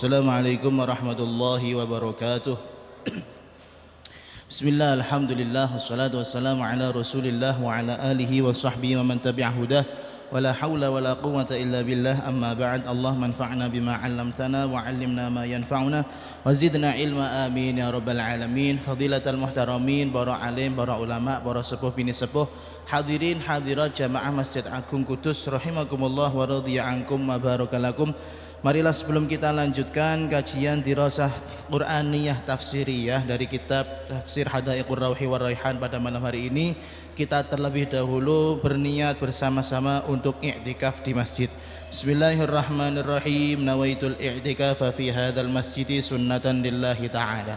Assalamualaikum warahmatullahi wabarakatuh. Bismillah, alhamdulillah, wassalatu wassalamu ala rasulillah wa ala alihi wa sahbihi wa man tabi'a hudah. Wala hawla wala quwwata illa billah, amma ba'd. Allah manfa'na bima 'allamtana wa 'allimna ma yanfa'una wa zidna ilma, amin ya rabbal alamin. Fadilatal muhtaramin, para alim, para ulama, para sepuh bini sepuh, hadirin hadirat jamaah Masjid Agung Kudus rahimakumullah wa radhiya ankum wa barakalakum. Marilah sebelum kita lanjutkan kajian dirasah Qur'aniyah tafsiriyah dari kitab Tafsir Hadaiqur Rauhi war Raihan pada malam hari ini, kita terlebih dahulu berniat bersama-sama untuk i'tikaf di masjid. Bismillahirrahmanirrahim. Nawaitul i'tikafa fi hadzal masjidi sunnatan lillahi ta'ala.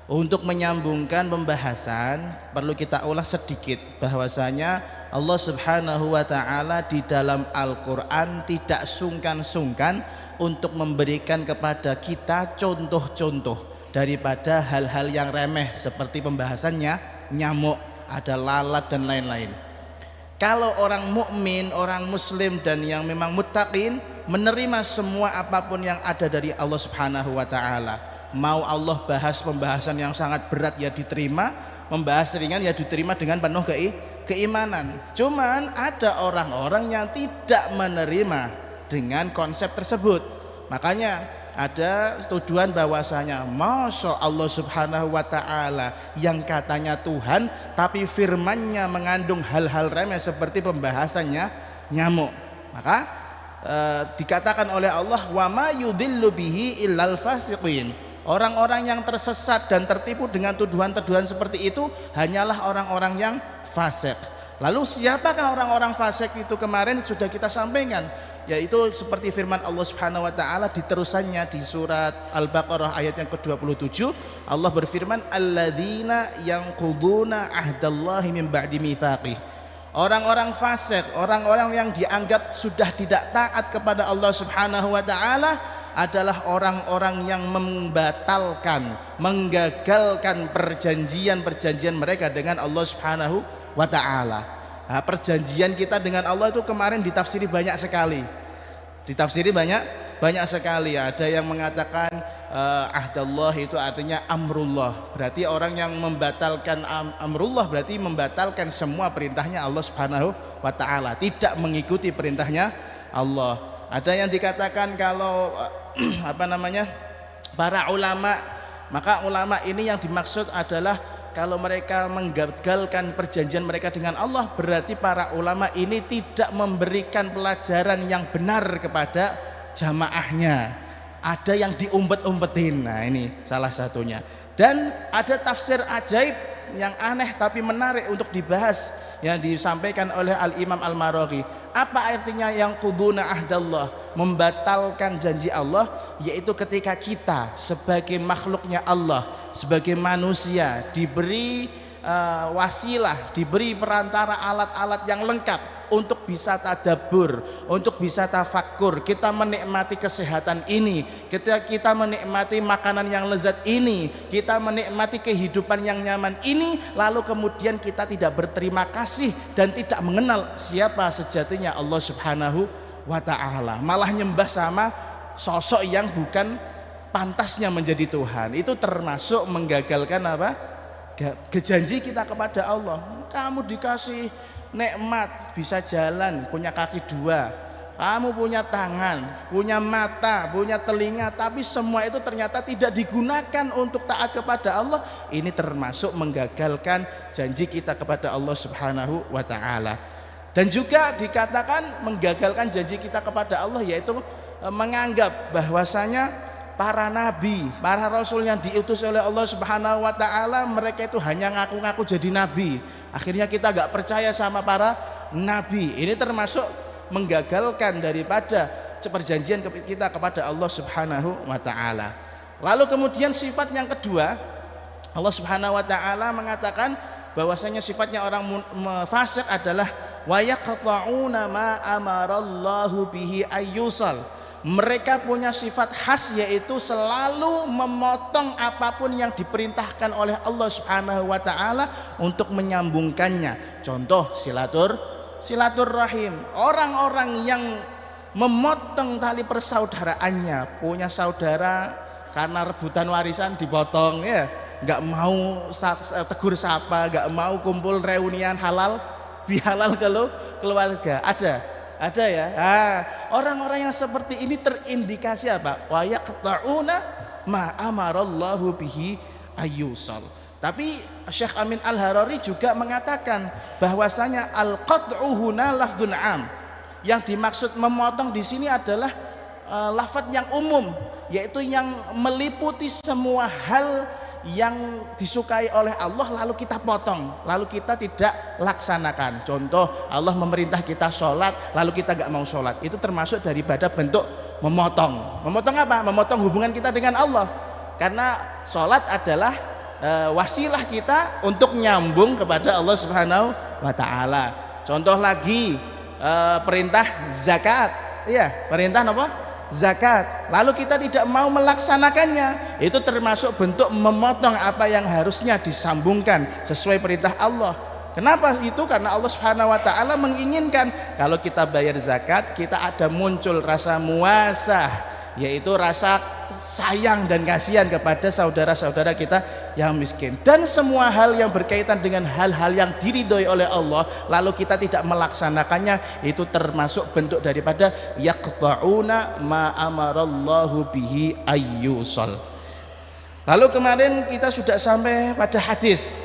Untuk menyambungkan pembahasan, perlu kita ulas sedikit bahwasanya Allah Subhanahu wa ta'ala di dalam Al-Quran tidak sungkan-sungkan untuk memberikan kepada kita contoh-contoh daripada hal-hal yang remeh seperti pembahasannya nyamuk, ada lalat dan lain-lain. Kalau orang mukmin, orang muslim dan yang memang muttaqin menerima semua apapun yang ada dari Allah Subhanahu wa ta'ala. Mau Allah bahas pembahasan yang sangat berat ya diterima, membahas ringan ya diterima dengan penuh keimanan. Cuman ada orang-orang yang tidak menerima dengan konsep tersebut. Makanya ada tuduhan bahwasanya masa Allah Subhanahu wa ta'ala yang katanya Tuhan tapi firmannya mengandung hal-hal remeh seperti pembahasannya nyamuk. Maka dikatakan oleh Allah, wa ma yudillu bihi illal fasiqin. Orang-orang yang tersesat dan tertipu dengan tuduhan-tuduhan seperti itu hanyalah orang-orang yang fasik. Lalu siapakah orang-orang fasik itu? Kemarin sudah kita sampaikan, yaitu seperti firman Allah Subhanahu wa ta'ala di terusannya di surat Al-Baqarah ayat yang ke-27. Allah berfirman, alladzina yanquduna ahdallahi min ba'di mitsaqih. Orang-orang fasik, orang-orang yang dianggap sudah tidak taat kepada Allah Subhanahu wa ta'ala adalah orang-orang yang membatalkan, menggagalkan perjanjian-perjanjian mereka dengan Allah Subhanahu wa ta'ala. Nah, perjanjian kita dengan Allah itu kemarin ditafsiri banyak sekali. Banyak sekali. Ada yang mengatakan ahdallah itu artinya amrullah. Berarti orang yang membatalkan amrullah berarti membatalkan semua perintahnya Allah Subhanahu wa ta'ala, tidak mengikuti perintahnya Allah. Ada yang dikatakan kalau para ulama, maka ulama ini yang dimaksud adalah kalau mereka menggagalkan perjanjian mereka dengan Allah, berarti para ulama ini tidak memberikan pelajaran yang benar kepada jamaahnya. Ada yang diumpet-umpetin. Nah, ini salah satunya. Dan ada tafsir ajaib yang aneh tapi menarik untuk dibahas yang disampaikan oleh Al-Imam Al-Maraghi. Apa artinya yang quduna ahdallah, membatalkan janji Allah? Yaitu ketika kita sebagai makhluknya Allah, sebagai manusia diberi wasilah, diberi perantara alat-alat yang lengkap untuk bisa tadabbur, untuk bisa tafakkur. Kita menikmati kesehatan ini, kita menikmati makanan yang lezat ini, kita menikmati kehidupan yang nyaman ini, lalu kemudian kita tidak berterima kasih dan tidak mengenal siapa sejatinya Allah Subhanahu wa ta'ala, malah nyembah sama sosok yang bukan pantasnya menjadi Tuhan. Itu termasuk menggagalkan janji kita kepada Allah. Kamu dikasih nikmat, bisa jalan, punya kaki dua, kamu punya tangan, punya mata, punya telinga, tapi semua itu ternyata tidak digunakan untuk taat kepada Allah. Ini termasuk menggagalkan janji kita kepada Allah Subhanahu wa ta'ala. Dan juga dikatakan menggagalkan janji kita kepada Allah, yaitu menganggap bahwasanya para nabi, para rasul yang diutus oleh Allah Subhanahu wa ta'ala, mereka itu hanya ngaku-ngaku jadi nabi. Akhirnya kita gak percaya sama para nabi. Ini termasuk menggagalkan daripada perjanjian kita kepada Allah Subhanahu wa ta'ala. Lalu kemudian sifat yang kedua, Allah Subhanahu wa ta'ala mengatakan bahwasanya sifatnya orang fasik adalah wa yaqta'una ma amarallahu bihi ayyusal. Mereka punya sifat khas, yaitu selalu memotong apapun yang diperintahkan oleh Allah Subhanahu wa ta'ala untuk menyambungkannya. Contoh silaturahim. Orang-orang yang memotong tali persaudaraannya. Punya saudara karena rebutan warisan dipotong ya, nggak mau tegur sapa, nggak mau kumpul reunian halal bihalal kalau keluarga. Ada ya. Orang-orang yang seperti ini terindikasi apa? Wa yaqta'una ma amarallahu bihi ayyusal. Tapi Syekh Amin Al-Harari juga mengatakan bahwasanya al-qat'u huna lafdun am. Yang dimaksud memotong di sini adalah lafaz yang umum, yaitu yang meliputi semua hal yang disukai oleh Allah lalu kita potong, lalu kita tidak laksanakan. Contoh, Allah memerintah kita sholat lalu kita gak mau sholat, itu termasuk daripada bentuk memotong. Memotong apa? Memotong hubungan kita dengan Allah, karena sholat adalah wasilah kita untuk nyambung kepada Allah Subhanahu wa ta'ala. Contoh lagi, perintah zakat, iya, perintah apa? Zakat, lalu kita tidak mau melaksanakannya, itu termasuk bentuk memotong apa yang harusnya disambungkan sesuai perintah Allah. Kenapa itu? Karena Allah Subhanahu wa ta'ala menginginkan kalau kita bayar zakat, kita ada muncul rasa muasah, yaitu rasa sayang dan kasihan kepada saudara-saudara kita yang miskin. Dan semua hal yang berkaitan dengan hal-hal yang diridhoi oleh Allah lalu kita tidak melaksanakannya, itu termasuk bentuk daripada yaqta'una ma amarallahu bihi ayyusal. Lalu kemarin kita sudah sampai pada hadis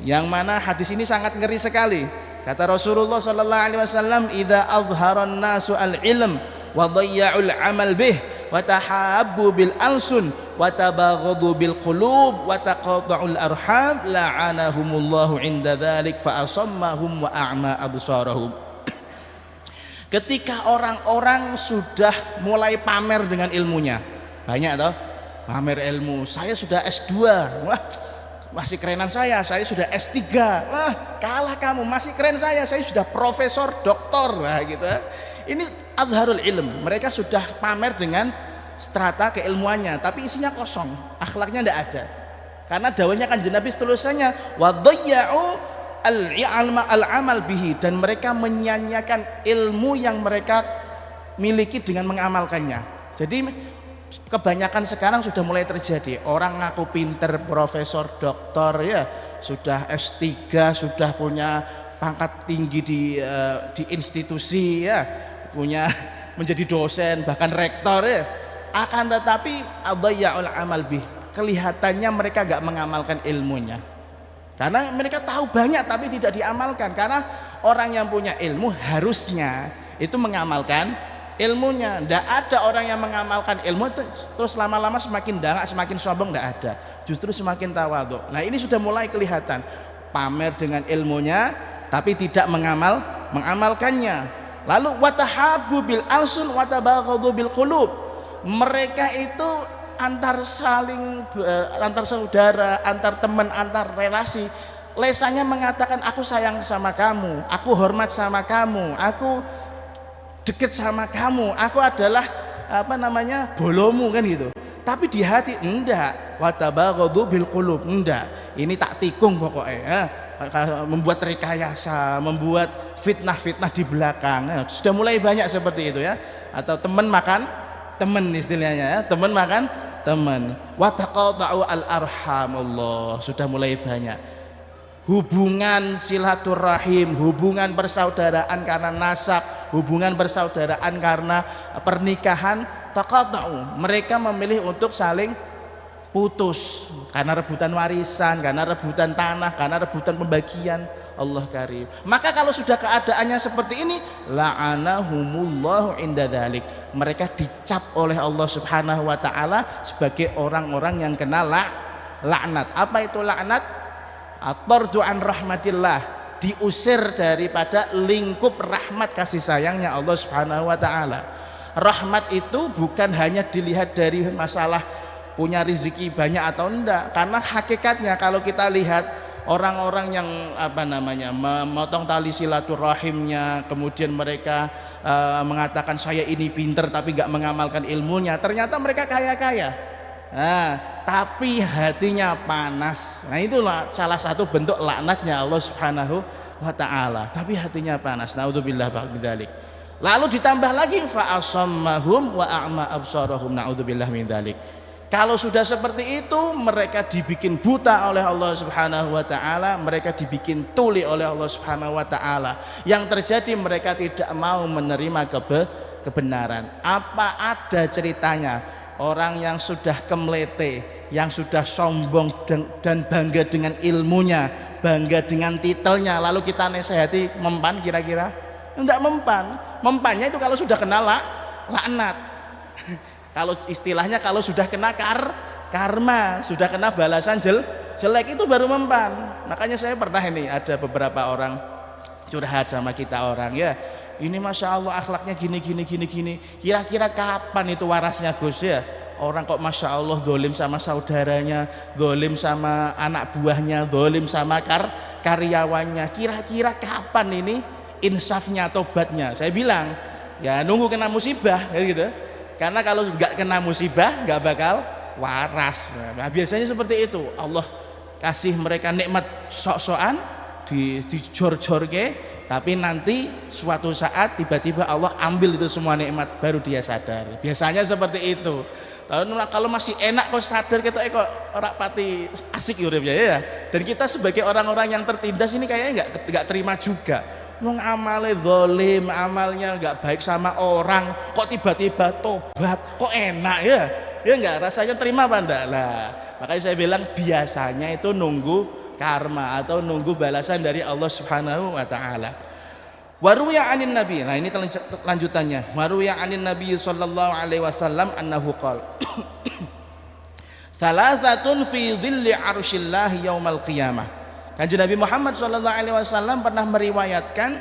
yang mana hadis ini sangat ngeri sekali. Kata Rasulullah sallallahu alaihi wasallam, idza azharan nasu al-ilm wa dhayya'ul amal bih wa tahabbu bil alsun wa tabaghadu bil qulub wa taqata'ul arham la'anahumullahu 'inda dzalik fa asammahum wa a'ma absarahum. Ketika orang-orang sudah mulai pamer dengan ilmunya, banyak toh pamer ilmu, saya sudah S2, wah masih kerenan saya sudah S3, wah kalah kamu, masih keren saya sudah profesor, doktor, wah gitu. Ini azharul ilm, mereka sudah pamer dengan strata keilmuannya, tapi isinya kosong, akhlaknya tidak ada. Karena dawahnya kan Nabi seterusnya wa dhayya'u al-amal bihi, dan mereka menyanyiakan ilmu yang mereka miliki dengan mengamalkannya. Jadi kebanyakan sekarang sudah mulai terjadi orang ngaku pinter, profesor, doktor, ya sudah S3, sudah punya pangkat tinggi di institusi, ya punya menjadi dosen, bahkan rektor, ya. Akan tetapi adhayya'ul amal bih, kelihatannya mereka gak mengamalkan ilmunya, karena mereka tahu banyak tapi tidak diamalkan. Karena orang yang punya ilmu harusnya itu mengamalkan ilmunya. Tidak ada orang yang mengamalkan ilmu terus lama-lama semakin dangak, semakin sombong, tidak ada, justru semakin tawadhu. Nah ini sudah mulai kelihatan, pamer dengan ilmunya tapi tidak mengamalkannya. Lalu watahabu bil alsun watabaghadu bil qulub, mereka itu antar saudara, antar teman, antar relasi, lesannya mengatakan aku sayang sama kamu, aku hormat sama kamu, aku deket sama kamu, aku adalah bolomu, kan gitu. Tapi di hati enggak, watabaghadu bil qulub, enggak, ini tak tikung pokoknya, membuat rekayasa, membuat fitnah-fitnah di belakang. Sudah mulai banyak seperti itu, ya. Atau teman makan teman, istilahnya, ya. Teman makan teman. Wa taqata'u al-arham, Allah, sudah mulai banyak hubungan silaturahim, hubungan persaudaraan karena nasab, hubungan persaudaraan karena pernikahan taqata'u, mereka memilih untuk saling putus karena rebutan warisan, karena rebutan tanah, karena rebutan pembagian. Allah karim. Maka kalau sudah keadaannya seperti ini, la'anahumullahu inda dzalik, mereka dicap oleh Allah Subhanahu wa taala sebagai orang-orang yang kena laknat. Apa itu laknat? At-tardu an rahmatillah, diusir daripada lingkup rahmat kasih sayangnya Allah Subhanahu wa taala. Rahmat itu bukan hanya dilihat dari masalah punya rezeki banyak atau enggak, karena hakikatnya kalau kita lihat orang-orang yang memotong tali silaturahimnya, kemudian mereka mengatakan saya ini pinter tapi gak mengamalkan ilmunya, ternyata mereka kaya-kaya, tapi hatinya panas. Nah itulah salah satu bentuk laknatnya Allah Subhanahu wa ta'ala, tapi hatinya panas. Naudzubillah ba'dzalik. Lalu ditambah lagi fa asammahum wa a'ma absarahum, naudzubillah min dzalik. Kalau sudah seperti itu, mereka dibikin buta oleh Allah Subhanahu wa taala, mereka dibikin tuli oleh Allah Subhanahu wa taala. Yang terjadi mereka tidak mau menerima kebenaran. Apa ada ceritanya orang yang sudah kemlete, yang sudah sombong dan bangga dengan ilmunya, bangga dengan titelnya, lalu kita nasihati mempan kira-kira? Enggak mempan. Mempannya itu kalau sudah kena laknat. Kalau istilahnya kalau sudah kena karma, sudah kena balasan jelek itu baru mempan. Makanya saya pernah ini ada beberapa orang curhat sama kita orang, ya ini masya Allah akhlaknya gini. Kira-kira kapan itu warasnya Gus ya? Orang kok masya Allah dolim sama saudaranya, dolim sama anak buahnya, dolim sama karyawannya. Kira-kira kapan ini insafnya, tobatnya? Saya bilang ya nunggu kena musibah, kayak gitu. Karena kalau nggak kena musibah nggak bakal waras. Nah, biasanya seperti itu. Allah kasih mereka nikmat sok-sokan, dijor-jorke, tapi nanti suatu saat tiba-tiba Allah ambil itu semua nikmat, baru dia sadar. Biasanya seperti itu. Kalau masih enak kok sadar kita kok ora pati asik uripnya ya. Dan kita sebagai orang-orang yang tertindas ini kayaknya nggak terima juga. Wong amale zalim, amalnya nggak baik sama orang, kok tiba-tiba tobat, kok enak ya? Ya nggak, rasanya terima apa enggak? Lah, makanya saya bilang biasanya itu nunggu karma atau nunggu balasan dari Allah Subhanahu wa taala. Waruya anin nabi. Nah, ini lanjutannya. Waruya anin nabi sallallahu alaihi wasallam annahu qala salasatun fi dhilli arsyillah yaumal qiyamah. Kanjeng Nabi Muhammad SAW pernah meriwayatkan,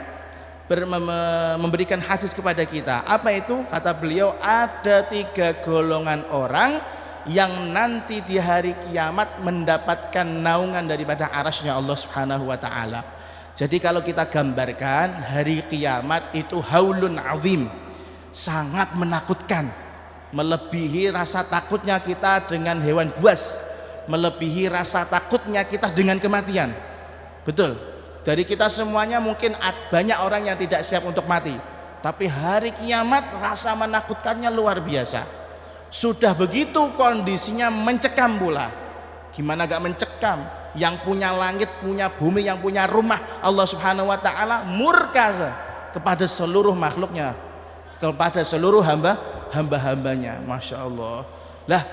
memberikan hadis kepada kita. Apa itu? Kata beliau, ada 3 golongan orang yang nanti di hari kiamat mendapatkan naungan daripada arasy-Nya Allah Subhanahu wa taala. Jadi kalau kita gambarkan hari kiamat itu haulun azim, sangat menakutkan, melebihi rasa takutnya kita dengan hewan buas, melebihi rasa takutnya kita dengan kematian. Betul, dari kita semuanya mungkin banyak orang yang tidak siap untuk mati, tapi hari kiamat rasa menakutkannya luar biasa. Sudah begitu kondisinya mencekam pula. Gimana gak mencekam? Yang punya langit, punya bumi, yang punya rumah, Allah Subhanahu wa taala murka kepada seluruh makhluknya, kepada seluruh hamba-hambanya. Masya Allah. Lah,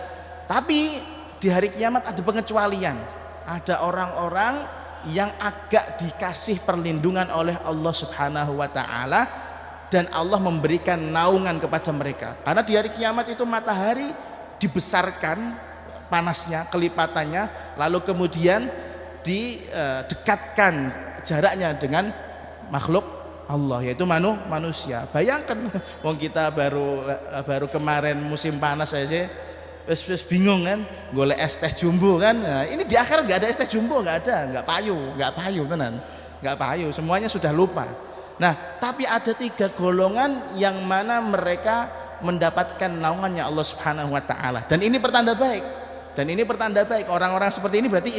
tapi di hari kiamat ada pengecualian. Ada orang-orang yang agak dikasih perlindungan oleh Allah Subhanahu wa taala, dan Allah memberikan naungan kepada mereka. Karena di hari kiamat itu matahari dibesarkan panasnya, kelipatannya, lalu kemudian didekatkan jaraknya dengan makhluk Allah, yaitu manusia. Bayangkan, wong kita baru kemarin musim panas saja wes bingung kan, golek es teh jumbo kan. Nah, ini di akhirat nggak ada es teh jumbo, nggak ada, nggak payu tenan, nggak payu, semuanya sudah lupa. Nah, tapi ada 3 golongan yang mana mereka mendapatkan naungannya Allah Subhanahu wa taala, dan ini pertanda baik. Orang-orang seperti ini berarti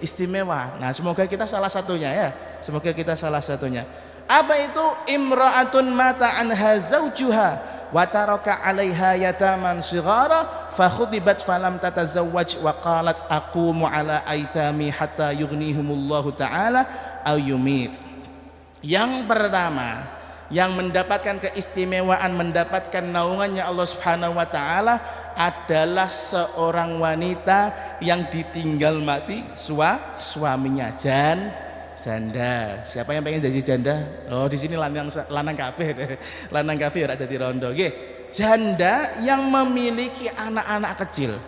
istimewa. Nah, semoga kita salah satunya ya. Semoga kita salah satunya. Apa itu? Imra'atun mata anha zawjuha wa taraka 'alaiha yataman shighara fa khutibat falam tatazawwaj wa qalat aqumu 'ala aitami hatta yughnihumullahu ta'ala aw yumit. Yang pertama, yang mendapatkan keistimewaan, mendapatkan naungannya Allah Subhanahu wa taala adalah seorang wanita yang ditinggal mati suaminya, janda. Siapa yang pengen jadi janda? Oh, di sini lanang kabeh. Lanang kabeh ora dadi rondo. Nggih. Janda yang memiliki anak-anak kecil.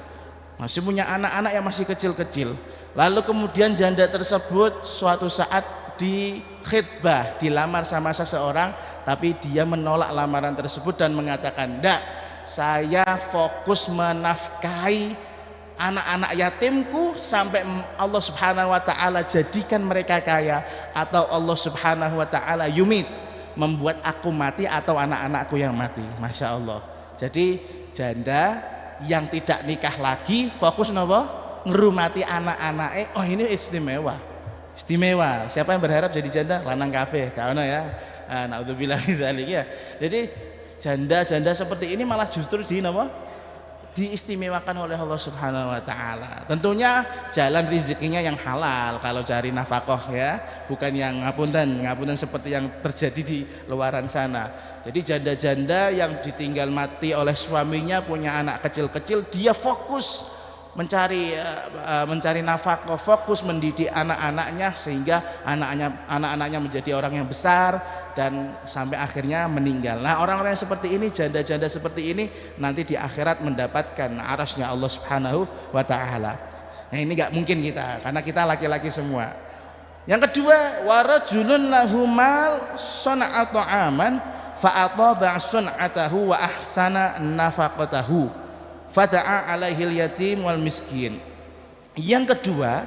Masih punya anak-anak yang masih kecil-kecil. Lalu kemudian janda tersebut suatu saat dikhitbah, dilamar sama seseorang, tapi dia menolak lamaran tersebut dan mengatakan, "Ndak, saya fokus menafkahi anak-anak yatimku sampai Allah Subhanahu wa taala jadikan mereka kaya, atau Allah Subhanahu wa taala yumit, membuat aku mati atau anak-anakku yang mati." Masya Allah. Jadi janda yang tidak nikah lagi fokus napa? Ngerumati anak-anaknya. Oh, ini istimewa. istimewa. Siapa yang berharap jadi janda? Lanang kabeh, gak ono ya. Naudzubillah dzalik ya. Jadi janda-janda seperti ini malah justru diistimewakan oleh Allah Subhanahu wa taala. Tentunya jalan rezekinya yang halal kalau cari nafkah ya, bukan yang ngapunten seperti yang terjadi di luaran sana. Jadi janda-janda yang ditinggal mati oleh suaminya, punya anak kecil-kecil, dia fokus mencari nafkah, fokus mendidik anak-anaknya sehingga anak-anaknya menjadi orang yang besar dan sampai akhirnya meninggal. Nah, orang-orang yang seperti ini, janda-janda seperti ini nanti di akhirat mendapatkan arasnya Allah Subhanahu wa taala. Nah, ini nggak mungkin kita karena kita laki-laki semua. Yang kedua, warajulun lahu mal sana'atu aman fa ataba sun'atahu wa ahsana nafaqatahu fada'a alaihil yatim wal miskin. Yang kedua,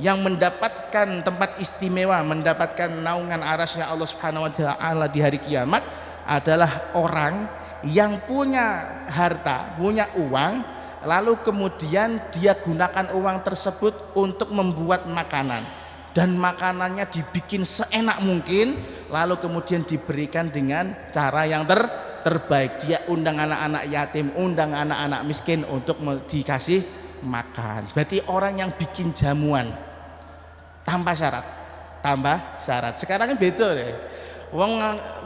yang mendapatkan tempat istimewa, mendapatkan naungan arasnya Allah Subhanahu wa taala di hari kiamat adalah orang yang punya harta, punya uang, lalu kemudian dia gunakan uang tersebut untuk membuat makanan dan makanannya dibikin seenak mungkin, lalu kemudian diberikan dengan cara yang terbaik. Dia undang anak-anak yatim, undang anak-anak miskin untuk dikasih makan. Berarti orang yang bikin jamuan tanpa syarat. Sekarang kan beda deh. Wong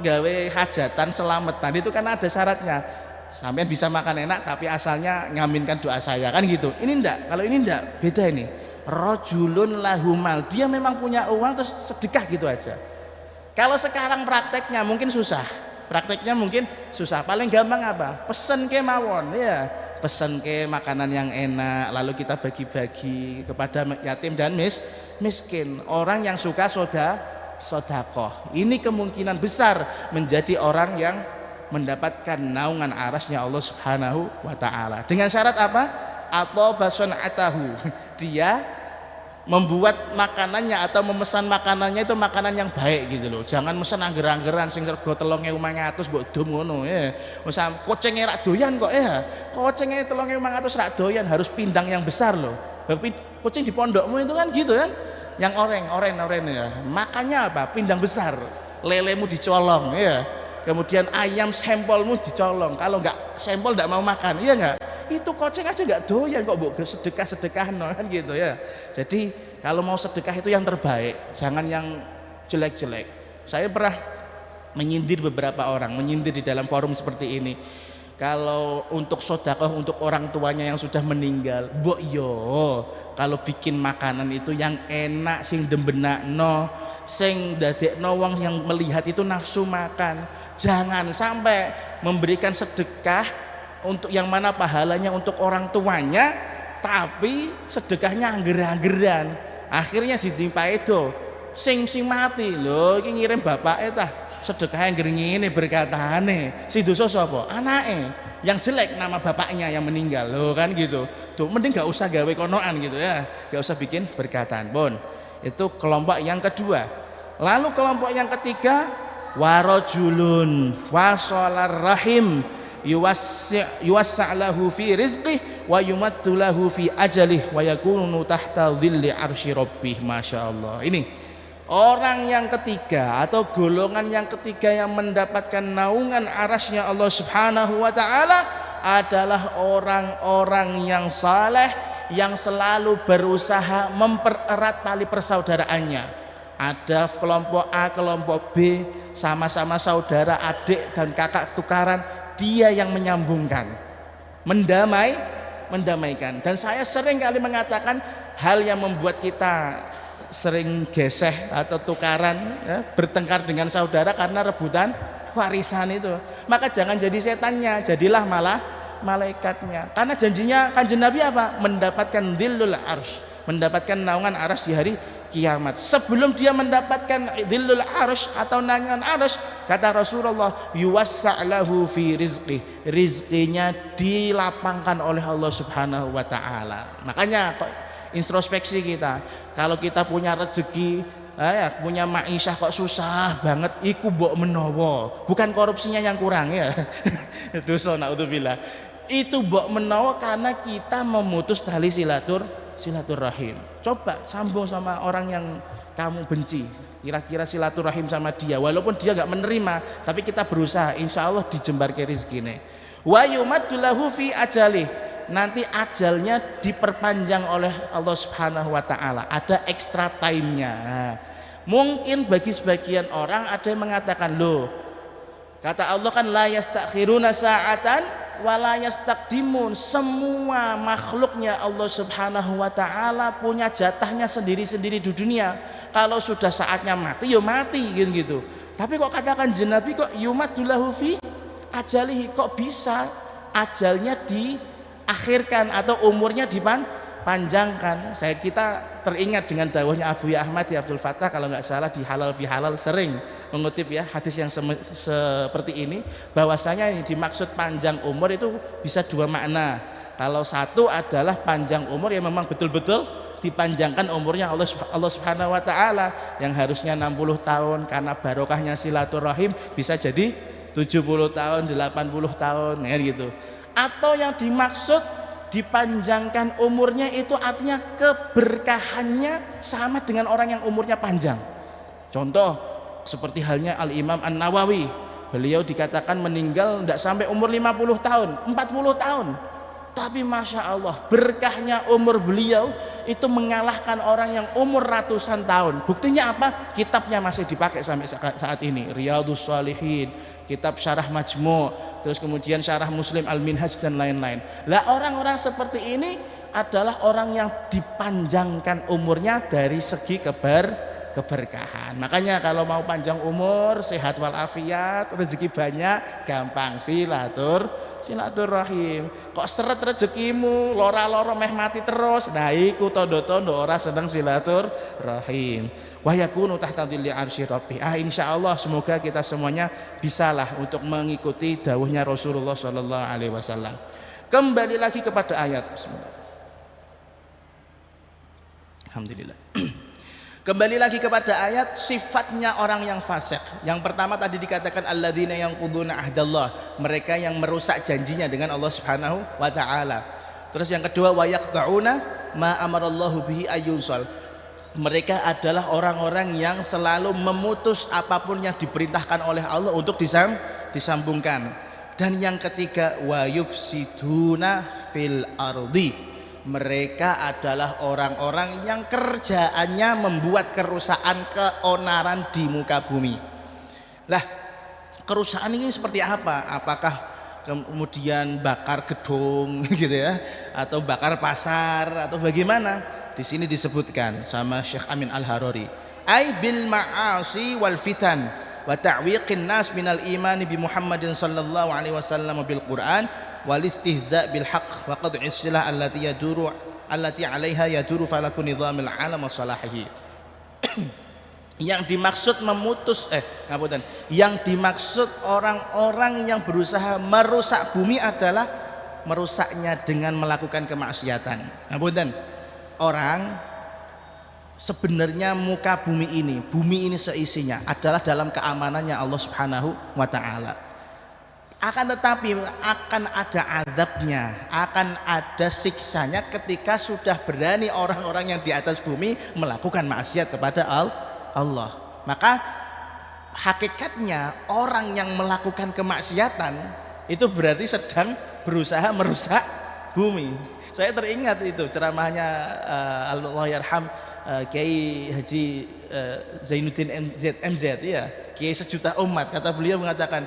gawe hajatan selamatan itu kan ada syaratnya. Sampean bisa makan enak tapi asalnya ngaminkan doa saya kan gitu. Ini enggak, kalau ini enggak, beda ini. Rajulun lahumal, dia memang punya uang terus sedekah gitu aja. Kalau sekarang prakteknya mungkin susah. Paling gampang apa? Pesen ke mawon ya, pesen ke makanan yang enak lalu kita bagi-bagi kepada yatim dan miskin. Orang yang suka sodakoh ini kemungkinan besar menjadi orang yang mendapatkan naungan arasnya Allah Subhanahu wa taala. Dengan syarat apa? Atau bason atahu, dia membuat makanannya atau memesan makanannya itu makanan yang baik gitu loh. Jangan mesen angger-anggeran sing rego 3.500 mbok dom ngono ya. Misal kocenge rak doyan kok ya. Kocenge 3.500 rak doyan, harus pindang yang besar loh. Kucing di pondokmu itu kan gitu kan. Yang oren ya. Makannya apa? Pindang besar. Lelemu dicolong ya. Kemudian ayam sampelmu dicolong. Kalau enggak sampel enggak mau makan, iya enggak? Itu koceng aja enggak doyan kok mbok sedekah kan gitu ya. Jadi kalau mau sedekah itu yang terbaik, jangan yang jelek-jelek. Saya pernah menyindir beberapa orang, menyindir di dalam forum seperti ini. Kalau untuk sedekah untuk orang tuanya yang sudah meninggal, mbok yo kalau bikin makanan itu yang enak, sing dembenakno, sing dadekno wong yang melihat itu nafsu makan. Jangan sampai memberikan sedekah untuk yang mana pahalanya untuk orang tuanya, tapi sedekahnya angger-anggeran. Akhirnya ditimpa itu sing mati lho, iki ngirim bapake tah sedekah angger ngene berkatane. Si dosa sapa? Anake. Yang jelek nama bapaknya yang meninggal lho kan gitu. Tuh mending gak usah gawe konoan gitu ya. Gak usah bikin berkataan pun. Itu kelompok yang kedua. Lalu kelompok yang ketiga, warajulun wasalar rahim yuwassa'lahu fi rizqih wa yumattu lahu fi ajalih wa yakunu tahta dhilli arsy rabbih. masyaallah. Ini orang yang ketiga atau golongan yang ketiga yang mendapatkan naungan arasnya Allah Subhanahu wa taala adalah orang-orang yang saleh yang selalu berusaha mempererat tali persaudaraannya. Ada kelompok A, kelompok B, sama-sama saudara, adik dan kakak tukaran, dia yang menyambungkan, mendamaikan. Dan saya sering kali mengatakan hal yang membuat kita sering geseh atau tukaran ya, bertengkar dengan saudara karena rebutan warisan itu. Maka jangan jadi setannya, jadilah malah malaikatnya. Karena janjinya Kanjeng Nabi apa? Mendapatkan dhillul arsy, mendapatkan naungan arsy di hari kiamat. Sebelum dia mendapatkan dhillul arsy atau naungan arsy, kata Rasulullah, yuwassa'lahu fi rizqih, rizkinya dilapangkan oleh Allah Subhanahu wa taala. Makanya introspeksi kita, kalau kita punya rezeki punya ma'isyah kok susah banget, iku mbok menawa, bukan korupsinya yang kurang ya. Dosa naudzubillah. Itu mbok menawa karena kita memutus tali silaturahim. Coba sambung sama orang yang kamu benci, kira-kira silaturahim sama dia, walaupun dia nggak menerima, tapi kita berusaha, insya Allah dijembar ke rizkine. Wa yumaddu lahu fi ajalih, nanti ajalnya diperpanjang oleh Allah Subhanahu wa taala, ada extra time-nya. Mungkin bagi sebagian orang ada yang mengatakan, loh, kata Allah kan la yastakhiruna sa'atan wala yastaqdimun, semua makhluknya Allah Subhanahu wa taala punya jatahnya sendiri-sendiri di dunia. Kalau sudah saatnya mati ya mati gitu. Tapi kok katakan jenabi kok yumaddulahu fi ajalihi, kok bisa ajalnya diakhirkan atau umurnya dipanjangkan? Kita teringat dengan dawahnya Abu Ya Ahmad di Abdul Fattah kalau nggak salah di Halal Bihalal, sering mengutip ya hadis yang seperti ini, bahwasanya yang dimaksud panjang umur itu bisa dua makna. Kalau satu adalah panjang umur yang memang betul-betul dipanjangkan umurnya Allah Subhanahu wa taala, yang harusnya 60 tahun karena barokahnya silaturahim bisa jadi 70 tahun, 80 tahun ya gitu. Atau yang dimaksud dipanjangkan umurnya itu artinya keberkahannya sama dengan orang yang umurnya panjang. Contoh seperti halnya Al-Imam An-Nawawi, beliau dikatakan meninggal tidak sampai umur 50 tahun, 40 tahun, tapi Masya Allah berkahnya umur beliau itu mengalahkan orang yang umur ratusan tahun. Buktinya apa? Kitabnya masih dipakai sampai saat ini, Riyadhus Shalihin, kitab Syarah Majmu', terus kemudian Syarah Muslim Al-Minhaj dan lain-lain. Lah orang-orang seperti ini adalah orang yang dipanjangkan umurnya dari segi keberkahan. Makanya kalau mau panjang umur, sehat walafiat, rezeki banyak, gampang silaturahim. Kok seret rezekimu, loro meh mati terus, nah iku tondo-tondo ora seneng silaturahim. Wa yakunu tahta dhilli arsy rabbih. Insyaallah semoga kita semuanya bisalah untuk mengikuti dawuhnya Rasulullah sallallahu alaihi wasallam. Kembali lagi kepada ayat. Bismillah. Alhamdulillah. Kembali lagi kepada ayat, sifatnya orang yang fasik. Yang pertama tadi dikatakan alladzina yanquduna ahdallah, mereka yang merusak janjinya dengan Allah Subhanahu wa taala. Terus yang kedua wa yaqta'una ma amarallahu bihi ayyusal, mereka adalah orang-orang yang selalu memutus apapun yang diperintahkan oleh Allah untuk disambungkan. Dan yang ketiga wa yufsiduna fil ardi, mereka adalah orang-orang yang kerjaannya membuat kerusakan, keonaran di muka bumi. Lah, kerusakan ini seperti apa? Apakah kemudian bakar gedung gitu ya, atau bakar pasar, atau bagaimana? Di sini disebutkan sama Syekh Amin Al-Harari, ai bil ma'asi wal fitan wa ta'wiqin nas minal imani bi Muhammadin sallallahu alaihi wasallam bil Quran wal istihza bil haqq wa qad'is silah allati 'alaiha yaduru falaku nizamil alam wa salahihi. Yang dimaksud yang dimaksud orang-orang yang berusaha merusak bumi adalah merusaknya dengan melakukan kemaksiatan. Ngapunten, orang sebenarnya muka bumi ini seisinya adalah dalam keamanannya Allah Subhanahu wa taala. Akan tetapi akan ada azabnya, akan ada siksanya ketika sudah berani orang-orang yang di atas bumi melakukan maksiat kepada Allah. Maka hakikatnya orang yang melakukan kemaksiatan itu berarti sedang berusaha merusak bumi. Saya teringat itu ceramahnya Allahyarham Kiai Haji Zainuddin MZ ya, Kiai sejuta umat. Kata beliau mengatakan,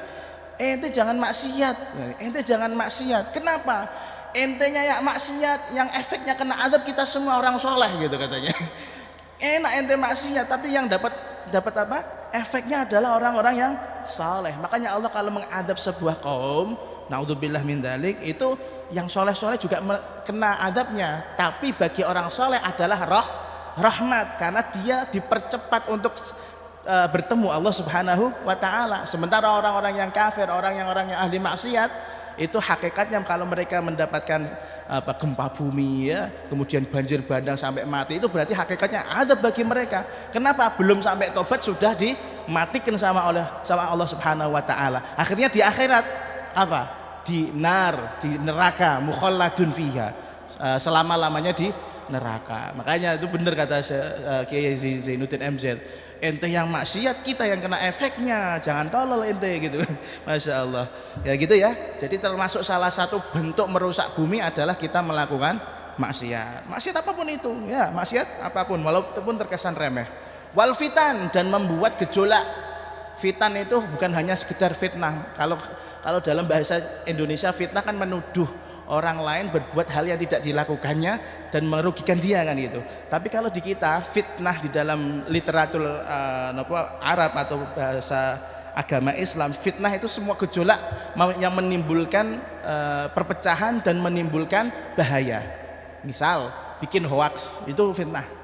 ente jangan maksiat. Kenapa? Entenya yang maksiat, yang efeknya kena azab kita semua orang soleh gitu katanya. Enak ente maksiat, tapi yang dapat apa? Efeknya adalah orang-orang yang soleh. Makanya Allah kalau mengadab sebuah kaum, naudzubillah min dzalik, itu yang soleh-soleh juga kena azabnya. Tapi bagi orang soleh adalah rahmat, karena dia dipercepat untuk bertemu Allah Subhanahu wa taala. Sementara orang-orang yang kafir, orang yang ahli maksiat, itu hakikatnya kalau mereka mendapatkan gempa bumi ya, kemudian banjir bandang sampai mati, itu berarti hakikatnya ada bagi mereka. Kenapa? Belum sampai tobat sudah dimatikan sama Allah Subhanahu wa taala. Akhirnya di akhirat apa? Di neraka, mukhalladun fiha. Selama-lamanya di neraka. Makanya itu benar kata Kiai Zainuddin MZ, ente yang maksiat, kita yang kena efeknya, jangan tolol ente gitu. Masya Allah ya gitu ya. Jadi termasuk salah satu bentuk merusak bumi adalah kita melakukan maksiat apapun itu ya, maksiat apapun walaupun terkesan remeh. Wal fitan, dan membuat gejolak. Fitan itu bukan hanya sekedar fitnah. Kalau dalam bahasa Indonesia fitnah kan menuduh orang lain berbuat hal yang tidak dilakukannya dan merugikan dia kan gitu. Tapi kalau di kita fitnah di dalam literatur Arab atau bahasa agama Islam, fitnah itu semua gejolak yang menimbulkan perpecahan dan menimbulkan bahaya. Misal bikin hoaks itu fitnah.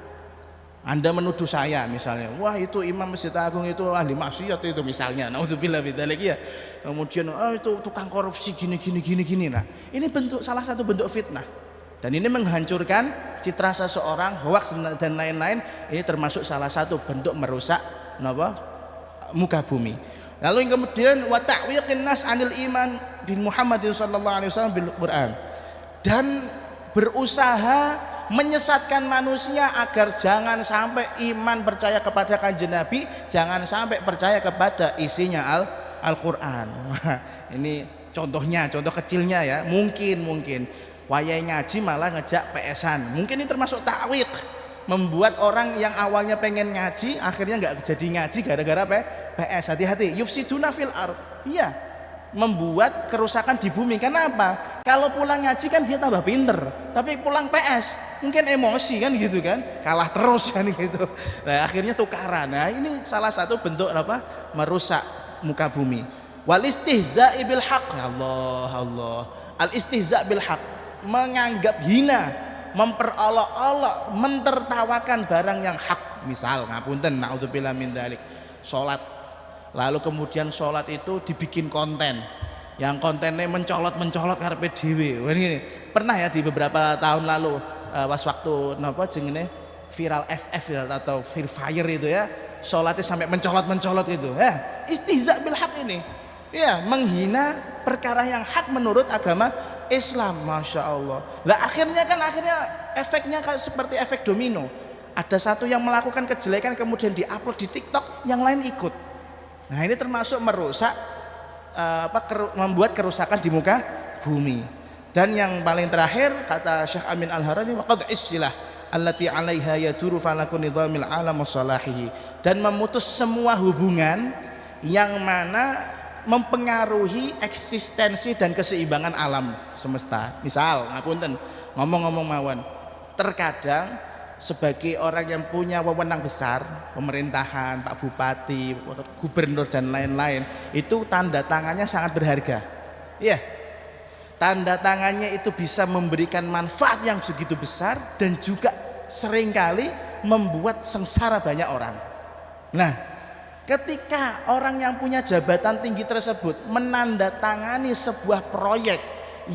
Anda menuduh saya misalnya, wah itu Imam Masjid Agung itu ahli maksiat itu misalnya, naudzubillah bidzalik ya. Kemudian itu tukang korupsi gini. Nah, ini salah satu bentuk fitnah. Dan ini menghancurkan citra seseorang, hoaks dan lain-lain. Ini termasuk salah satu bentuk merusak muka bumi. Lalu yang kemudian wa ta'wiqin nas 'anil iman bin Muhammadin sallallahu alaihi wasallam bil Quran. Dan berusaha menyesatkan manusia agar jangan sampai iman percaya kepada Kanjeng Nabi, jangan sampai percaya kepada isinya Al-Qur'an. Ini contoh kecilnya ya. Mungkin wayai ngaji malah ngejak PS-an. Mungkin ini termasuk takwik, membuat orang yang awalnya pengen ngaji akhirnya nggak jadi ngaji gara-gara PS. Hati-hati, yufsiduna fil ard. Iya, membuat kerusakan di bumi. Kenapa? Kalau pulang ngaji kan dia tambah pinter, tapi pulang PS mungkin emosi kan gitu kan, kalah terus kan gitu. Nah akhirnya tukaran. Nah ini salah satu bentuk merusak muka bumi. Wal istihza'i bil haq. Allah. Al istihza' bil haq, menganggap hina, memperolok-olok, mentertawakan barang yang hak. Misal ngapunten, naudzubillah min dzalik, salat. Lalu kemudian sholat itu dibikin konten yang kontennya mencolot karepe dhewe. Pernah ya di beberapa tahun lalu pas waktu viral FF atau Free Fire itu ya, sholatnya sampai mencolot gitu ya. Istihza bil haq ini ya, menghina perkara yang hak menurut agama Islam. Masya Allah. Lah akhirnya efeknya seperti efek domino. Ada satu yang melakukan kejelekan kemudian diupload di TikTok, yang lain ikut. Nah ini termasuk merusak membuat kerusakan di muka bumi. Dan yang paling terakhir kata Syekh Amin Al-Harani, waqad issilah allati 'alaiha yaduru falakun nidhamil alam wasalahihi, dan memutus semua hubungan yang mana mempengaruhi eksistensi dan keseimbangan alam semesta. Misal ngapunten ngomong-ngomong mawon, terkadang sebagai orang yang punya wewenang besar, pemerintahan, Pak Bupati, Gubernur dan lain-lain, itu tanda tangannya sangat berharga. Iya, tanda tangannya itu bisa memberikan manfaat yang segitu besar dan juga seringkali membuat sengsara banyak orang. Nah, ketika orang yang punya jabatan tinggi tersebut menandatangani sebuah proyek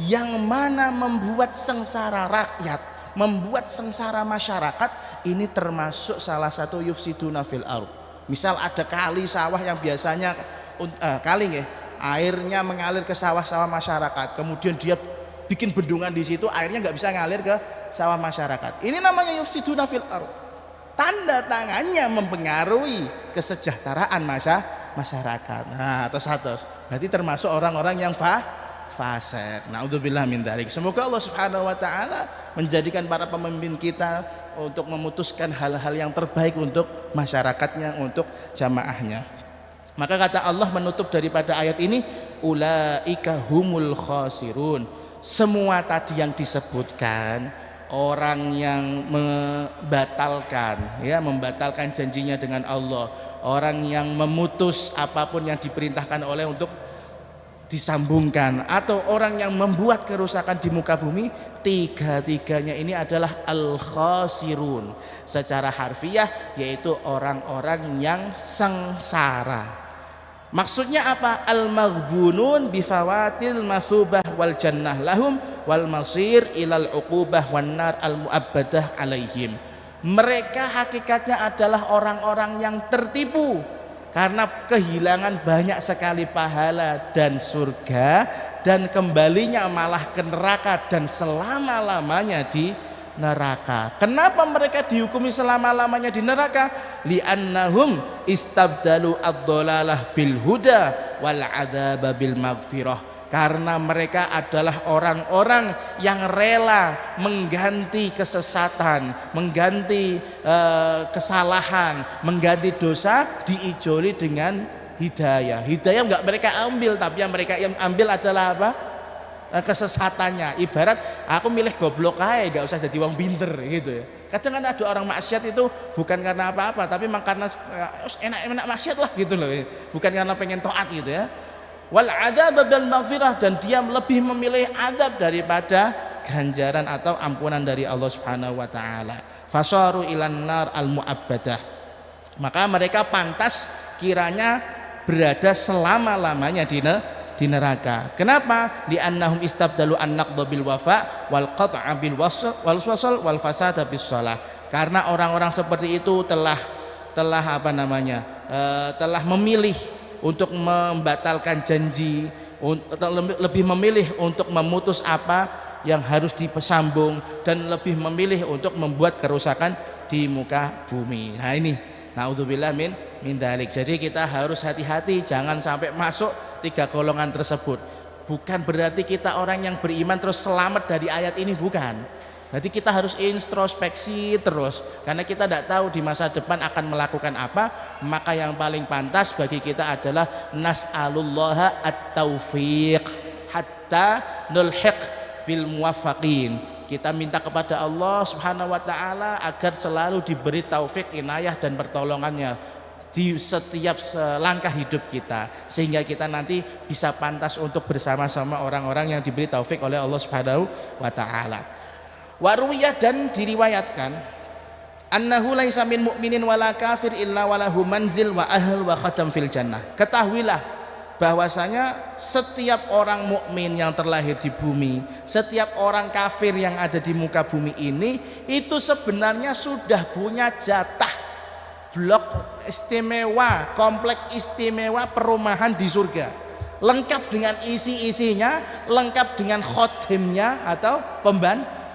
yang mana membuat sengsara rakyat, membuat sengsara masyarakat, ini termasuk salah satu yufsiduna fil ard. Misal ada kali sawah yang biasanya airnya mengalir ke sawah-sawah masyarakat, kemudian dia bikin bendungan di situ, airnya nggak bisa ngalir ke sawah masyarakat. Ini namanya yufsiduna fil ard. Tanda tangannya mempengaruhi kesejahteraan masyarakat. Nah, atas berarti termasuk orang-orang yang fasik. Naudzubillah min dzalik. Semoga Allah Subhanahu wa taala menjadikan para pemimpin kita untuk memutuskan hal-hal yang terbaik untuk masyarakatnya, untuk jamaahnya. Maka kata Allah menutup daripada ayat ini, ulaika humul khasirun. Semua tadi yang disebutkan, orang yang membatalkan janjinya dengan Allah, orang yang memutus apapun yang diperintahkan oleh untuk disambungkan, atau orang yang membuat kerusakan di muka bumi, tiga-tiganya ini adalah al-khasirun. Secara harfiah yaitu orang-orang yang sengsara. Maksudnya apa? Al-maghbunun bifawatil masubah wal jannah lahum wal masir ilal uqubah wan nar al-mu'abbadah alaihim. Mereka hakikatnya adalah orang-orang yang tertipu karena kehilangan banyak sekali pahala dan surga, dan kembalinya malah ke neraka dan selama-lamanya di neraka. Kenapa mereka dihukumi selama-lamanya di neraka? Li'annahum istabdalu ad-dhalalah bil huda wal adzaba bil maghfirah. Karena mereka adalah orang-orang yang rela mengganti kesesatan, mengganti kesalahan, mengganti dosa diijoli dengan hidayah. Hidayah enggak mereka ambil, tapi yang mereka ambil adalah apa? Kesesatannya. Ibarat aku milih goblok aja, enggak usah jadi wong pinter gitu ya. Kadang kan ada orang maksiat itu bukan karena apa-apa, tapi memang karena enak-enak maksiat lah gitu loh. Bukan karena pengen taat gitu ya. Wal adzab bil maghfirah, dan dia lebih memilih adab daripada ganjaran atau ampunan dari Allah Subhanahu wa taala. Fasaru ilan nar al muabbadah. Maka mereka pantas kiranya berada selama-lamanya di neraka. Kenapa? Li'annahum istabdalu an-naqdha bil wafa wal qat'a bil wasl wal fasada bis shalah. Karena orang-orang seperti itu telah telah memilih untuk membatalkan janji, lebih memilih untuk memutus apa yang harus disambung, dan lebih memilih untuk membuat kerusakan di muka bumi. Nah ini naudzubillah min dalik. Jadi kita harus hati-hati jangan sampai masuk 3 golongan tersebut. Bukan berarti kita orang yang beriman terus selamat dari ayat ini, bukan. Jadi kita harus introspeksi terus, karena kita tidak tahu di masa depan akan melakukan apa. Maka yang paling pantas bagi kita adalah nas'alullaha at-taufiq hatta nulhiq bil muwaffaqin. Kita minta kepada Allah Subhanahu wa taala agar selalu diberi taufik, inayah dan pertolongannya di setiap langkah hidup kita, sehingga kita nanti bisa pantas untuk bersama-sama orang-orang yang diberi taufik oleh Allah Subhanahu wa taala. Waruwiyah, dan diriwayatkan annahu laisa min mu'minin wala kafir illa walahu manzil wa ahl wa khatam fil jannah. Ketahuilah bahwasanya setiap orang mukmin yang terlahir di bumi, setiap orang kafir yang ada di muka bumi ini, itu sebenarnya sudah punya jatah blok istimewa, komplek istimewa perumahan di surga, lengkap dengan isi-isinya, lengkap dengan khotimnya atau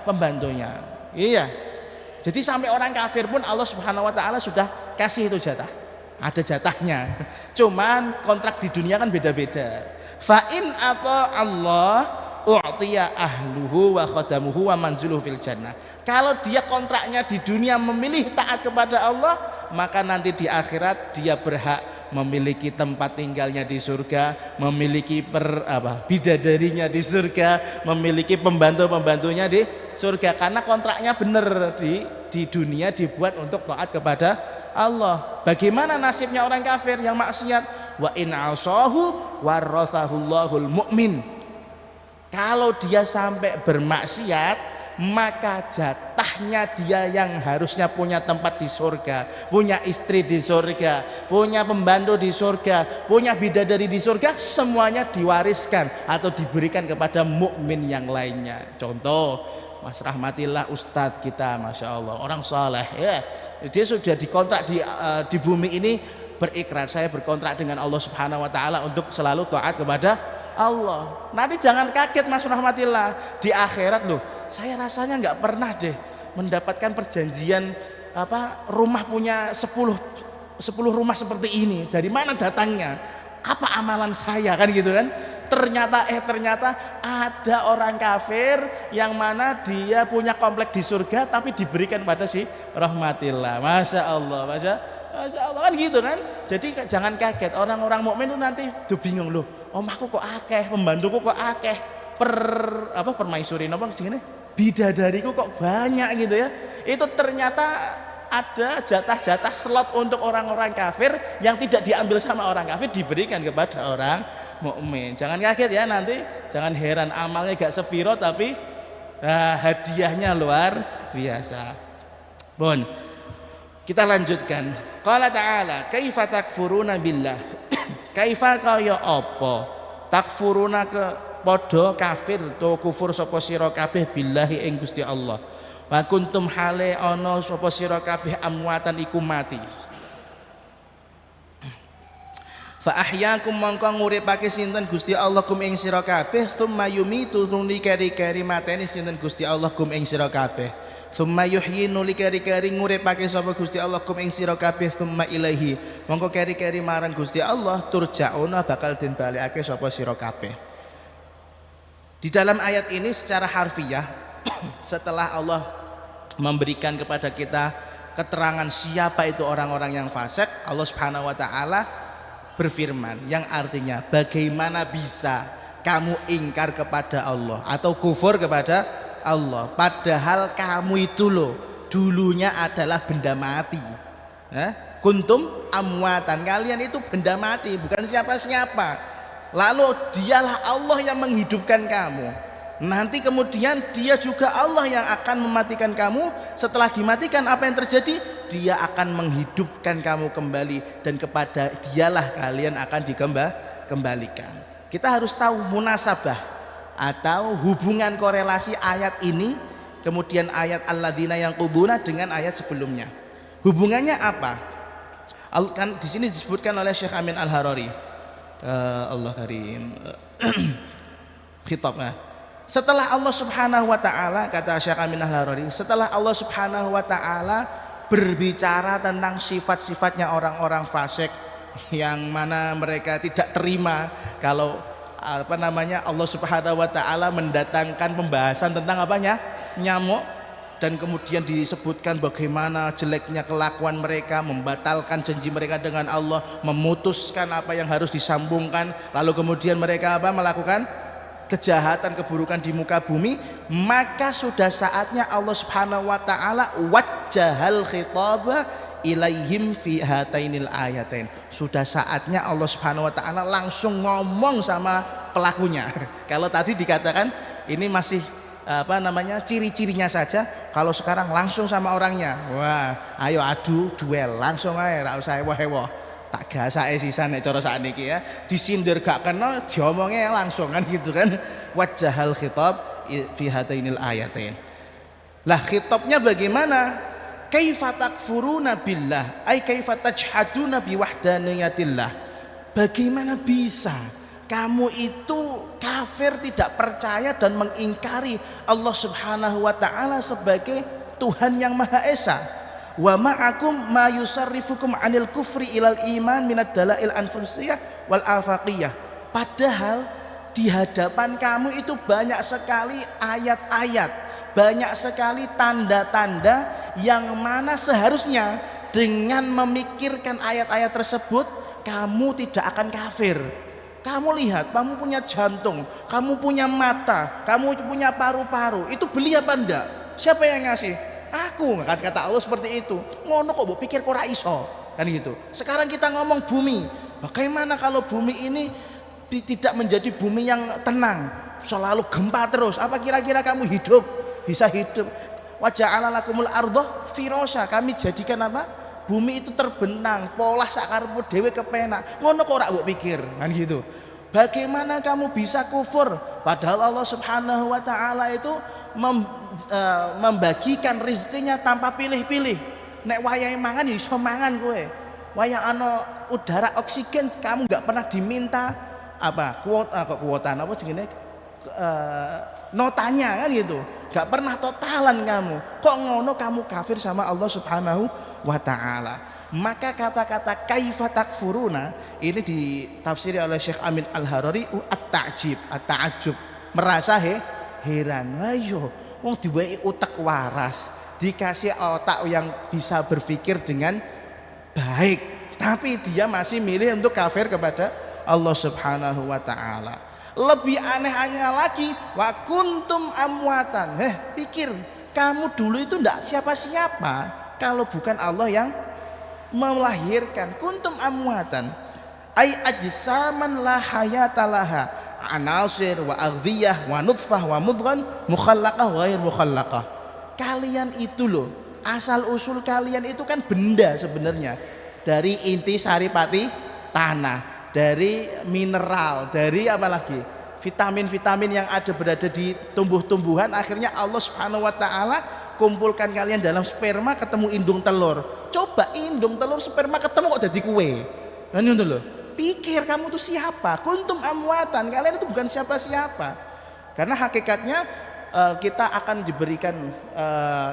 pembantunya. Iya. Jadi sampai orang kafir pun Allah Subhanahu wa taala sudah kasih itu jatah. Ada jatahnya. Cuman kontrak di dunia kan beda-beda. Fa in ata Allah u'tiya ahluhu wa khadamuhu wa manziluhu fil jannah. Kalau dia kontraknya di dunia memilih taat kepada Allah, maka nanti di akhirat dia berhak memiliki tempat tinggalnya di surga, memiliki bidadarinya di surga, memiliki pembantu-pembantunya di surga, karena kontraknya benar di dunia dibuat untuk taat kepada Allah. Bagaimana nasibnya orang kafir yang maksiat? Wa in asahu warasahullahul mu'min. Kalau dia sampai bermaksiat, maka jatahnya dia yang harusnya punya tempat di surga, punya istri di surga, punya pembantu di surga, punya bidadari di surga, semuanya diwariskan atau diberikan kepada mukmin yang lainnya. Contoh, Mas Rahmatillah Ustadz kita, Masya Allah, orang saleh ya, dia sudah dikontrak di bumi ini, berikrar, saya berkontrak dengan Allah Subhanahu wa taala untuk selalu taat kepada Allah. Nanti jangan kaget Mas Rahmatillah, di akhirat loh, saya rasanya nggak pernah deh mendapatkan perjanjian rumah punya 10 rumah seperti ini. Dari mana datangnya? Apa amalan saya, kan gitu kan? Ternyata ada orang kafir yang mana dia punya komplek di surga tapi diberikan pada si Rahmatillah. Masya Allah, Masya Allah, kan gitu kan. Jadi jangan kaget, orang-orang mukmin itu nanti tuh bingung loh, omahku kok akeh, pembantuku kok akeh, permaisuri napa sini, bidadariku kok banyak gitu ya. Itu ternyata ada jatah-jatah slot untuk orang-orang kafir yang tidak diambil sama orang kafir, diberikan kepada orang mukmin. Jangan kaget ya, nanti jangan heran amalnya gak sepiro tapi hadiahnya luar biasa. Bon, kita lanjutkan. Qala ta'ala, kaifa takfuruna billah. Kaifa kaya apa takfuruna ke padha kafir to kufur sapa sira kabeh billahi ing Gusti Allah. Wa kuntum hale ana sapa sira kabeh amwatan iku mati. Fa ahyakum mongko nguripake sinten Gusti Allah kum ing sira kabeh, tsumma yumitu nuni keri-keri mateni sinten Gusti Allah kum ing sira kabeh. Summa yuhyi nuli keri-keri nguripake sapa Gusti Allah kum ing sira kabeh summa ilaihi. Mongko keri-keri marang Gusti Allah turja'una bakal den balikake sapa sira kabeh. Di dalam ayat ini secara harfiah setelah Allah memberikan kepada kita keterangan siapa itu orang-orang yang fasik, Allah Subhanahu wa taala berfirman yang artinya bagaimana bisa kamu ingkar kepada Allah atau kufur kepada Allah padahal kamu itu loh dulunya adalah benda mati. Kuntum amwatan, kalian itu benda mati, bukan siapa-siapa. Lalu dialah Allah yang menghidupkan kamu. Nanti kemudian dia juga Allah yang akan mematikan kamu. Setelah dimatikan apa yang terjadi? Dia akan menghidupkan kamu kembali dan kepada dialah kalian akan dikembalikan. Kita harus tahu munasabah atau hubungan korelasi ayat ini kemudian ayat alladzina yang quduna dengan ayat sebelumnya. Hubungannya apa? Kan di sini disebutkan oleh Syekh Amin Al-Harari. Allah karim. Khitabnya. Setelah Allah Subhanahu wa taala, kata Syekh Amin Al-Harari, setelah Allah Subhanahu wa taala berbicara tentang sifat-sifatnya orang-orang fasik yang mana mereka tidak terima kalau Allah Subhanahu wa taala mendatangkan pembahasan tentang apanya? Nyamuk, dan kemudian disebutkan bagaimana jeleknya kelakuan mereka, membatalkan janji mereka dengan Allah, memutuskan apa yang harus disambungkan, lalu kemudian mereka melakukan kejahatan, keburukan di muka bumi. Maka sudah saatnya Allah Subhanahu wa taala wajjahal khitaba ilaihim fi hatainil ayatain. Sudah saatnya Allah Subhanahu wa taala langsung ngomong sama pelakunya. Kalau tadi dikatakan ini masih ciri-cirinya saja, kalau sekarang langsung sama orangnya. Wah, ayo adu duel langsung ae, ra usah ewoh-ewoh. Tak gasake sisan nek cara sakniki ya. Disindir gak kena diomonge langsung kan gitu kan. Wajjahal khitab fi hatainil ayatain. Lah khitabnya bagaimana? Kaifa takfuruna billah ay kaifa tajhaduna biwahdaniyatillah. Bagaimana bisa kamu itu kafir, tidak percaya dan mengingkari Allah Subhanahu wa taala sebagai Tuhan yang Maha Esa. Wa ma'akum ma yusarrifukum 'anil kufri ilal iman minad dalail anfusiyah wal afaqiyah. Padahal di hadapan kamu itu banyak sekali ayat-ayat, banyak sekali tanda-tanda yang mana seharusnya dengan memikirkan ayat-ayat tersebut kamu tidak akan kafir. Kamu lihat, kamu punya jantung, kamu punya mata, kamu punya paru-paru, itu beli apa enggak? Siapa yang ngasih? Aku, kan kata Allah seperti itu. Ngono kok mbok pikir kok ora iso, kan gitu. Sekarang kita ngomong bumi, bagaimana kalau bumi ini tidak menjadi bumi yang tenang, selalu gempa terus? Apa kira-kira kamu hidup? Bisa hidup? Waja'ala lakumul ardha firasya, kami jadikan apa? Bumi itu terbentang, pola sakarepmu dhewe kepenak. Ngono kok ora mbok pikir, kan gitu. Bagaimana kamu bisa kufur padahal Allah Subhanahu wa taala itu membagikan rezekinya tanpa pilih-pilih. Nek wayahe mangan ya iso mangan kowe. Wayah ana udara oksigen kamu enggak pernah diminta kuotan apa jenenge notanya kan gitu. Gak pernah totalan kamu. Kok ngono kamu kafir sama Allah Subhanahu wa taala. Maka kata-kata kaifa takfuruna ini ditafsiri oleh Syekh Amin Al-Harari at-ta'jub, merasa heran. Ayo wong diwehi utek waras, dikasih otak yang bisa berpikir dengan baik, tapi dia masih milih untuk kafir kepada Allah Subhanahu wa taala. Lebih anehnya lagi, wa kuntum amwatan. Pikir, kamu dulu itu enggak siapa-siapa kalau bukan Allah yang melahirkan. Kuntum amwatan ay ajsaman la hayata laha, anasir wa aghdiyah wa nutfah wa mudghan mukhallaqah wa ghair mukhallaqah. Kalian itu loh, asal usul kalian itu kan benda sebenarnya, dari inti saripati tanah, dari mineral, dari apa lagi, vitamin-vitamin yang berada di tumbuh-tumbuhan. Akhirnya Allah Subhanahu wa taala kumpulkan kalian dalam sperma, ketemu indung telur. Coba indung telur sperma ketemu kok jadi kue. Nah itu loh. Pikir kamu tuh siapa? Kuntum amwatan, kalian itu bukan siapa-siapa. Karena hakikatnya kita akan diberikan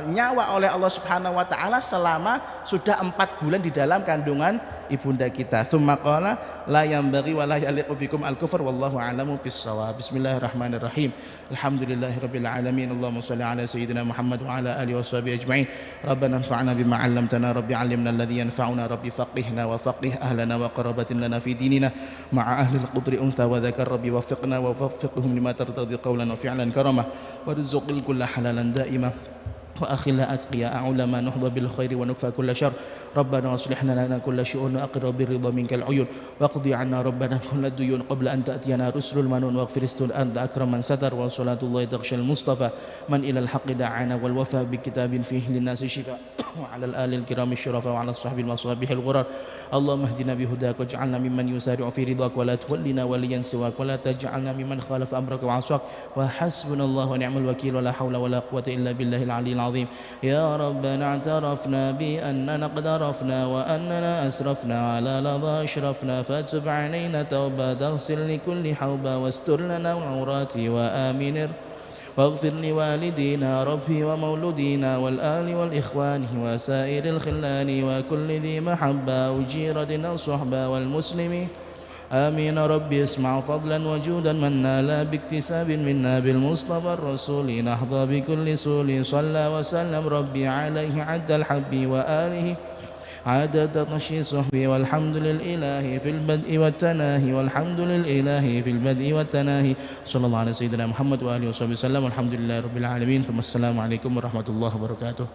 nyawa oleh Allah Subhanahu wa taala selama sudah 4 bulan di dalam kandungan ibunda kita. Tsumma qala la yanbaghi wa la yaliqu bikum al-kufr wallahu a'lamu bis-shawab. Bismillahirrahmanirrahim. Alhamdulillahirabbil alamin. Allahumma shalli ala sayyidina Muhammad wa ala alihi washabihi ajmain. Rabbana anfa'na bima 'allamtana, rabbi 'allimna alladhi yanfa'una, rabbi faqihna wa faqih ahlana wa qarabatin lana fi dinina ma'a ahli al-qudri untha wa dhakar, rabbi waffiqna wa waffiqhum lima tartadi qawlan wa fi'lan karamah warzuqil kulla halalan da'imah وأخلا أتقياء علماء نحظى بالخير ونكفى كل شر ربنا أصلح لنا كل شؤون وأقر بالرضا منك العيون واقضي عنا ربنا كل الديون قبل أن تأتينا رسل المنون واغفر استر أنت أكرم من ستر وصلاة الله تغشى المصطفى من إلى الحق دعانا والوفاء بكتاب فيه للناس شفاء وعلى الآل الكرام الشرفاء وعلى الصحب المصابيح الغرر اللهم اهدنا بهداك واجعلنا ممن يسارع في رضاك ولا تولنا وليا سواك ولا تجعلنا ممن خالف أمرك وعصاك وحسبنا الله ونعم الوكيل ولا حول ولا قوة إلا بالله العلي العظيم. يا ربنا اعترفنا بأننا قد عرفنا وأننا أسرفنا على لظى أشرفنا فتب علينا توبة تغسل لكل حوبة واستر لنا العورات وآمن واغفر لوالدينا ربي ومولودينا والآل والإخوان وسائر الخلان وكل ذي محبة وجيرة أو صحبة والمسلمين آمين. ربي اسمع فضلا وجودا من نال باكتساب منا بالمصطفى الرسول نحظى بكل سول صلى وسلم ربي عليه عد الحب وآله عدد نشي صحبي والحمد للإله في البدء والتناهي والحمد للإله في البدء والتناهي صلى الله على سيدنا محمد وآله وصحبه وسلم والحمد لله رب العالمين ثم السلام عليكم ورحمة الله وبركاته.